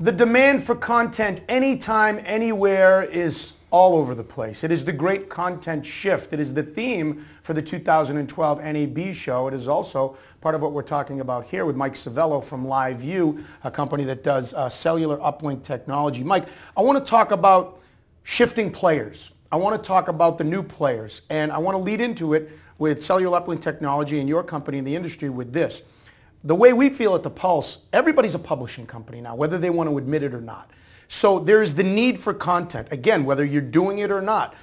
The demand for content anytime, anywhere is all over the place. It is the great content shift. It is the theme for the 2012 NAB Show. It is also part of what we're talking about here with Mike Savello from LiveU, a company that does cellular uplink technology. Mike, I want to talk about shifting players. I want to talk about the new players, and I want to lead into it with cellular uplink technology and your company in the industry with this. The way we feel at The Pulse, everybody's a publishing company now, whether they want to admit it or not. So there's the need for content, again, whether you're doing it or not.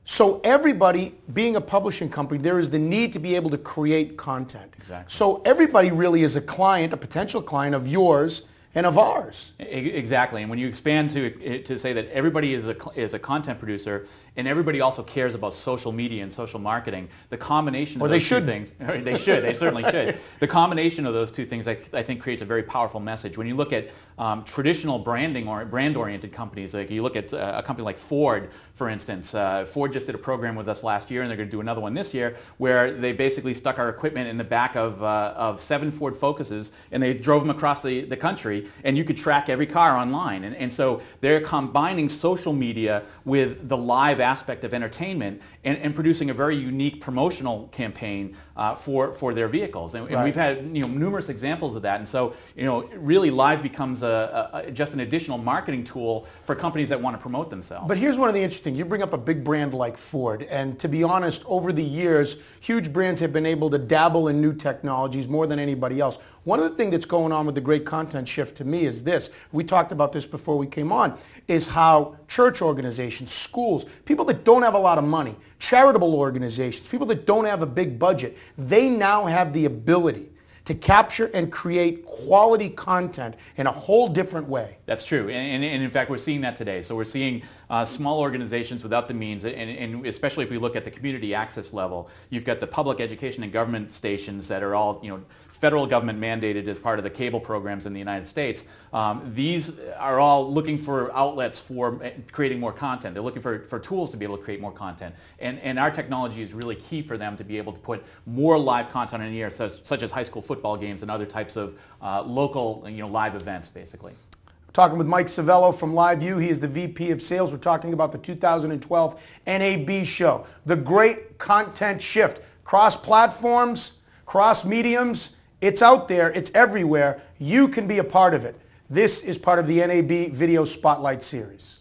So everybody, being a publishing company, there is the need to be able to create content. Exactly. So everybody really is a client, a potential client of yours and of ours. Exactly, and when you expand to say that everybody is a content producer, and everybody also cares about social media and social marketing, the combination of those two things, they certainly should. The combination of those two things, I think, creates a very powerful message. When you look at traditional brand-oriented companies, like you look at a company like Ford, for instance. Ford just did a program with us last year, and they're going to do another one this year, where they basically stuck our equipment in the back of 7 Ford Focuses, and they drove them across the country, and you could track every car online. And so they're combining social media with the live aspect of entertainment and producing a very unique promotional campaign for their vehicles. And we've had numerous examples of that. And so really live becomes just an additional marketing tool for companies that want to promote themselves. But here's one of the interesting, you bring up a big brand like Ford, and to be honest, over the years, huge brands have been able to dabble in new technologies more than anybody else. One of the things that's going on with the great content shift to me is this, we talked about this before we came on, is how church organizations, schools, people that don't have a lot of money, charitable organizations, people that don't have a big budget, they now have the ability to capture and create quality content in a whole different way. That's true, and in fact we're seeing that today. So we're seeing small organizations without the means, and especially if we look at the community access level, you've got the public education and government stations that are all federal government mandated as part of the cable programs in the United States. These are all looking for outlets for creating more content. They're looking for tools to be able to create more content, and our technology is really key for them to be able to put more live content in the air, such as high school football games and other types of local live events, basically. Talking with Mike Savello from LiveU. He is the VP of Sales. We're talking about the 2012 NAB Show. The great content shift. Cross platforms, cross mediums. It's out there. It's everywhere. You can be a part of it. This is part of the NAB Video Spotlight Series.